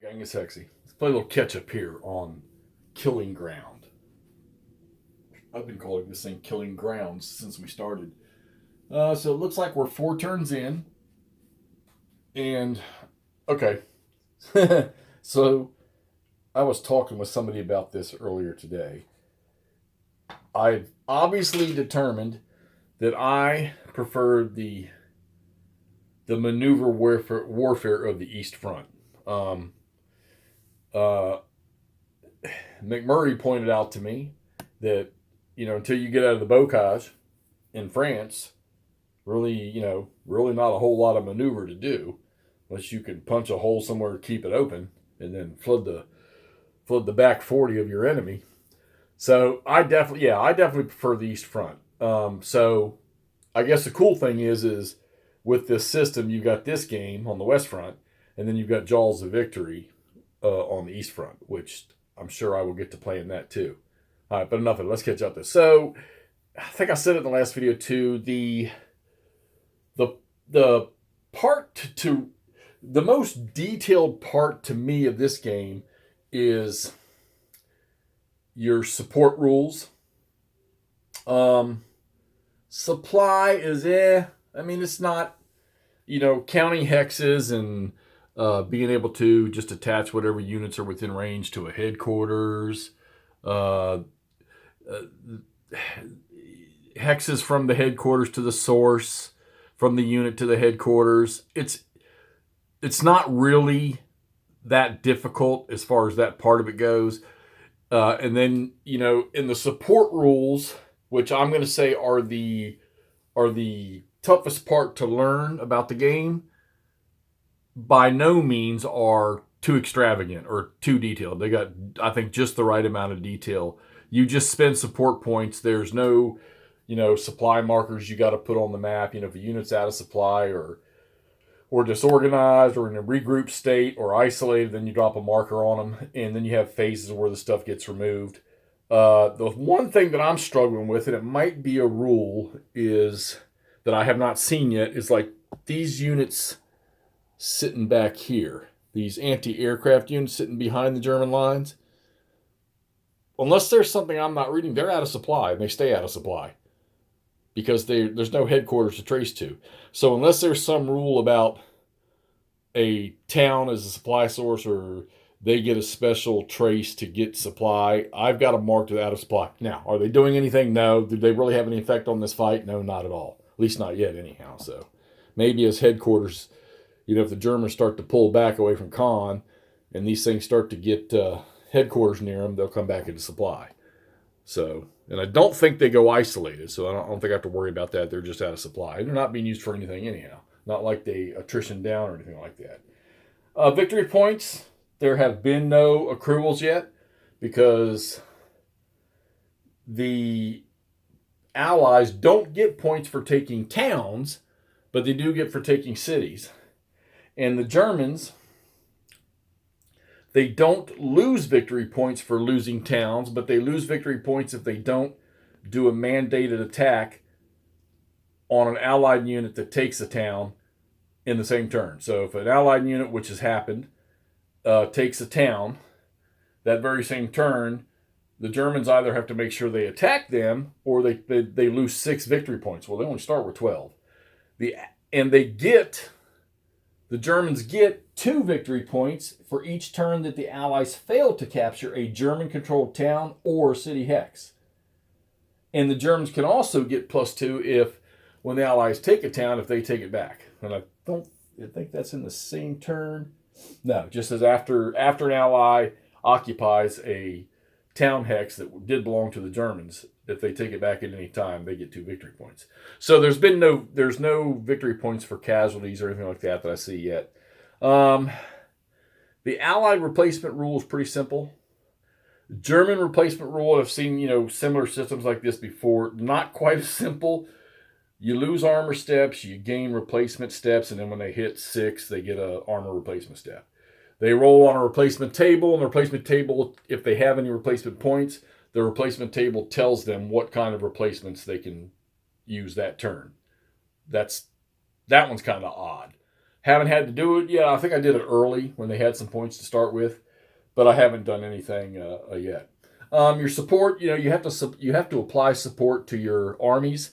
Gang is sexy. Let's play a little catch up here on Killing Ground. I've been calling this thing Killing Grounds since we started. So it looks like we're 4 turns in. And, okay. So I was talking with somebody about this earlier today. I've obviously determined that I prefer the maneuver warfare of the East Front. Uh, McMurray pointed out to me that, until you get out of the bocage in France, really not a whole lot of maneuver to do unless you can punch a hole somewhere to keep it open and then flood the back 40 of your enemy. So I definitely prefer the East Front. So I guess the cool thing is with this system, you've got this game on the West Front, and then you've got Jaws of Victory on the East Front, which I'm sure I will get to play in that too. All right, but enough of it. Let's catch up this. So I think I said it in the last video too. The part to the most detailed part to me of this game is your support rules. Supply is I mean, it's not, counting hexes and being able to just attach whatever units are within range to a headquarters. Hexes from the headquarters to the source, from the unit to the headquarters. It's not really that difficult as far as that part of it goes. And then, in the support rules, which I'm going to say are the toughest part to learn about the game, by no means are too extravagant or too detailed. They got, I think, just the right amount of detail. You just spend support points. There's no, supply markers you got to put on the map. If a unit's out of supply or disorganized or in a regroup state or isolated, then you drop a marker on them, and then you have phases where the stuff gets removed. The one thing that I'm struggling with, and it might be a rule, is that I have not seen yet, is like these units sitting back here, these anti-aircraft units sitting behind the German lines. Unless there's something I'm not reading, they're out of supply, and they stay out of supply because there's no headquarters to trace to. So unless there's some rule about a town as a supply source or they get a special trace to get supply, I've got them marked as out of supply. Now, are they doing anything? No. Did they really have any effect on this fight? No, not at all. At least not yet anyhow. So maybe as headquarters, if the Germans start to pull back away from Caen and these things start to get headquarters near them, they'll come back into supply. So, and I don't think they go isolated, so I don't think I have to worry about that. They're just out of supply. They're not being used for anything anyhow. Not like they attrition down or anything like that. Victory points, there have been no accruals yet because the Allies don't get points for taking towns, but they do get for taking cities. And the Germans, they don't lose victory points for losing towns, but they lose victory points if they don't do a mandated attack on an Allied unit that takes a town in the same turn. So if an Allied unit, which has happened, takes a town, that very same turn, the Germans either have to make sure they attack them or they lose 6 victory points. Well, they only start with 12. The Germans get 2 victory points for each turn that the Allies fail to capture a German-controlled town or city hex. And the Germans can also get +2 if, when the Allies take a town, if they take it back. And I think that's in the same turn. No, just as after an Ally occupies a town hex that did belong to the Germans, if they take it back at any time, they get 2 victory points. So there's no victory points for casualties or anything like that I see yet. The Allied replacement rule is pretty simple. German replacement rule, I've seen similar systems like this before. Not quite as simple. You lose armor steps, you gain replacement steps, and then when they hit 6, they get an armor replacement step. They roll on a replacement table, and the replacement table, if they have any replacement points, the replacement table tells them what kind of replacements they can use that turn. That one's kind of odd. Haven't had to do it. Yeah, I think I did it early when they had some points to start with, but I haven't done anything yet. Your support, you have to apply support to your armies.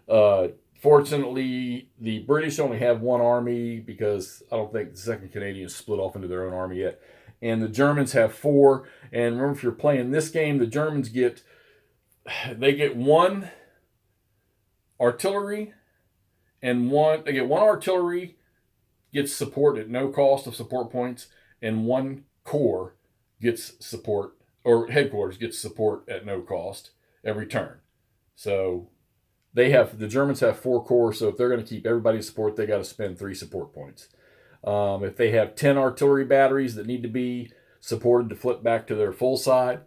Uh, Fortunately, the British only have one army because I don't think the Second Canadians split off into their own army yet, and the Germans have four. And remember, if you're playing this game, the Germans get one artillery and they get one artillery gets support at no cost of support points, and one corps gets support, or headquarters gets support at no cost every turn. So the Germans have four corps, so if they're going to keep everybody's support, they got to spend 3 support points. If they have 10 artillery batteries that need to be supported to flip back to their full side,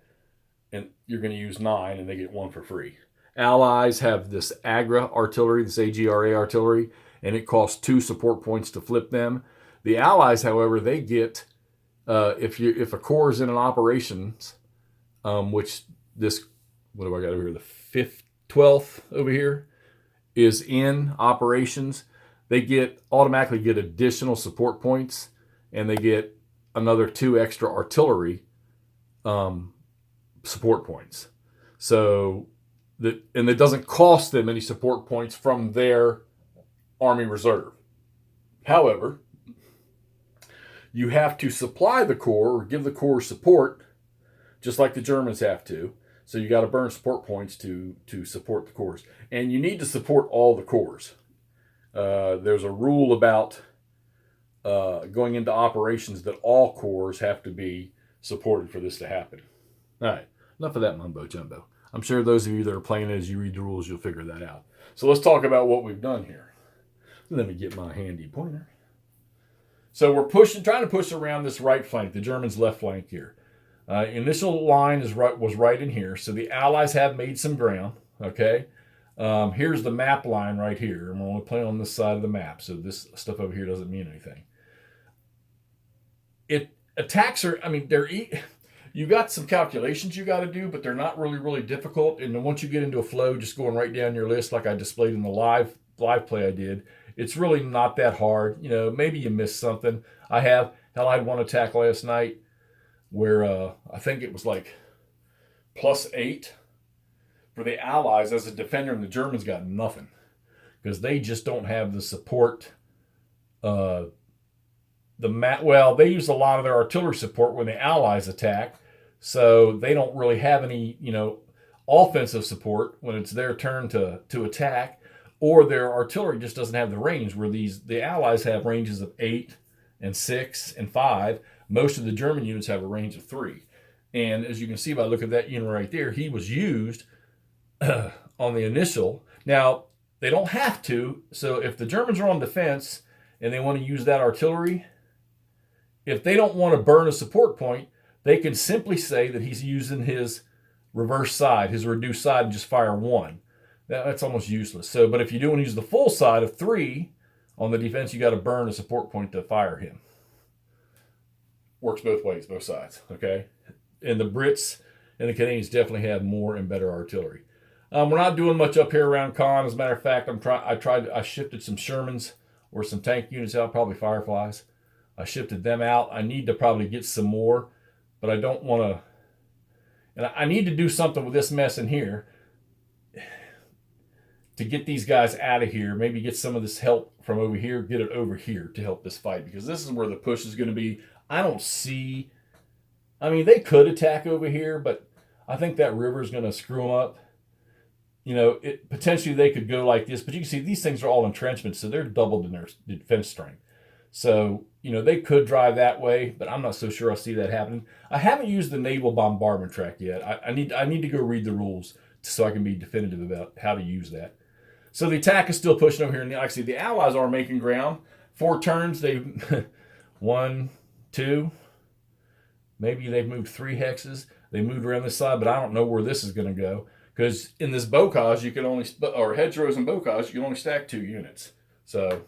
and you're going to use 9, and they get 1 for free. Allies have this AGRA artillery, this AGRA artillery, and it costs 2 support points to flip them. The Allies, however, they get if a corps is in an operations, which this, what do I got over here? The 12th over here is in operations. They automatically get additional support points, and they get another 2 extra artillery support points. So and it doesn't cost them any support points from their Army Reserve. However, you have to supply the corps or give the corps support, just like the Germans have to. So you got to burn support points to support the corps, and you need to support all the corps. There's a rule about going into operations that all corps have to be supported for this to happen. All right, enough of that mumbo jumbo. I'm sure those of you that are playing it, as you read the rules, you'll figure that out. So let's talk about what we've done here. Let me get my handy pointer. So we're trying to push around this right flank, the Germans' left flank here. Initial line was right in here, so the Allies have made some ground. Okay, here's the map line right here, and we're only playing on this side of the map, so this stuff over here doesn't mean anything. Attacks are, you got some calculations you got to do, but they're not really difficult. And then once you get into a flow, just going right down your list, like I displayed in the live play I did, it's really not that hard. Maybe you missed something. I had one attack last night where I think it was like +8 for the Allies as a defender, and the Germans got nothing because they just don't have the support. They use a lot of their artillery support when the Allies attack, so they don't really have any offensive support when it's their turn to attack. Or their artillery just doesn't have the range where the Allies have ranges of 8 and 6 and 5. Most of the German units have a range of 3. And as you can see by looking at that unit right there, he was used on the initial. Now, they don't have to. So if the Germans are on defense and they want to use that artillery, if they don't want to burn a support point, they can simply say that he's using his reverse side, his reduced side, and just fire 1. That's almost useless. But if you do want to use the full side of 3 on the defense, you got to burn a support point to fire him. Works both ways, both sides. Okay, and the Brits and the Canadians definitely have more and better artillery. We're not doing much up here around Caen. As a matter of fact, I shifted some Shermans or some tank units out, probably Fireflies. I shifted them out. I need to probably get some more, but I don't want to. And I need to do something with this mess in here to get these guys out of here, maybe get some of this help from over here, get it over here to help this fight, because this is where the push is going to be. They could attack over here, but I think that river is going to screw them up. Potentially they could go like this, but you can see these things are all entrenchments, so they're doubled in their defense strength. So, they could drive that way, but I'm not so sure I see that happening. I haven't used the naval bombardment track yet. I need to go read the rules so I can be definitive about how to use that. So the attack is still pushing over here. And like I see, the Allies are making ground. 4 turns, they've 1, 2, maybe they've moved 3 hexes. They moved around this side, but I don't know where this is going to go. Because in this bocage, or hedgerows and bocage, you can only stack 2 units. So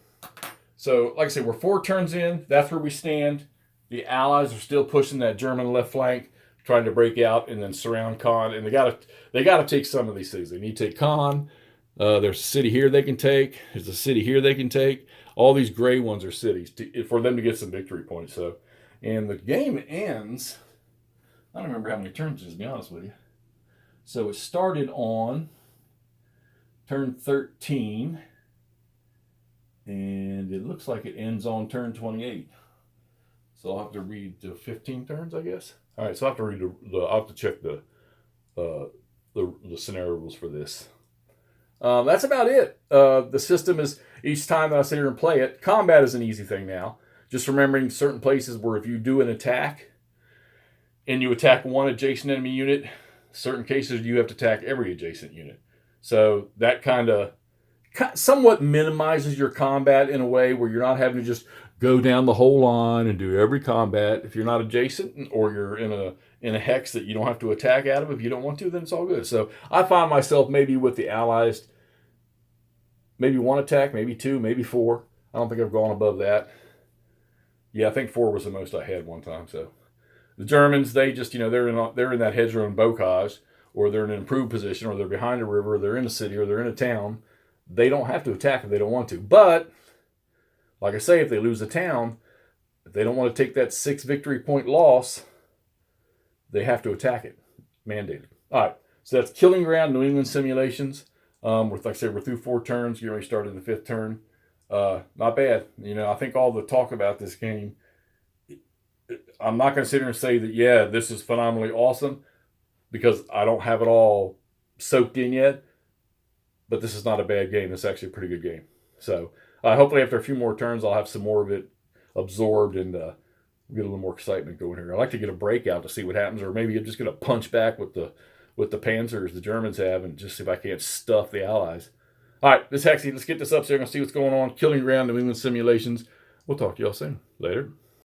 like I said, we're 4 turns in. That's where we stand. The Allies are still pushing that German left flank, trying to break out and then surround Caen. And they got to take some of these things. They need to take Caen. There's a city here they can take. There's a city here they can take. All these gray ones are cities for them to get some victory points. So, and the game ends. I don't remember how many turns it is, to be honest with you. So it started on turn 13, and it looks like it ends on turn 28. So I'll have to read the 15 turns, I guess. All right, so I have to read I'll have to check the scenario rules for this. That's about it. The system is, each time that I sit here and play it, combat is an easy thing now. Just remembering certain places where if you do an attack and you attack one adjacent enemy unit, certain cases you have to attack every adjacent unit. So that kind of somewhat minimizes your combat in a way where you're not having to just go down the whole line and do every combat. If you're not adjacent or you're in a hex that you don't have to attack out of, if you don't want to, then it's all good. So I find myself maybe with the allies, maybe one attack, maybe two, maybe four. I don't think I've gone above that. Yeah, I think four was the most I had one time. So the Germans, they just, they're in that hedgerow and bocage, or they're in an improved position, or they're behind a river, or they're in a city, or they're in a town. They don't have to attack if they don't want to. But like I say, if they lose a town, if they don't want to take that 6 victory point loss, they have to attack it. Mandated. All right. So that's Killing Ground, New England Simulations. Like I said, we're through 4 turns. You already started the 5th turn. Not bad. I think all the talk about this game, I'm not going to sit here and say that, yeah, this is phenomenally awesome, because I don't have it all soaked in yet. But this is not a bad game. It's actually a pretty good game. So hopefully after a few more turns, I'll have some more of it absorbed and get a little more excitement going here. I like to get a breakout to see what happens, or maybe I'm just going to punch back with the Panzers the Germans have and just see if I can't stuff the Allies. All right, this is Hexy. Let's get this up so you're going to see what's going on. Killing Ground, New England Simulations. We'll talk to y'all soon. Later.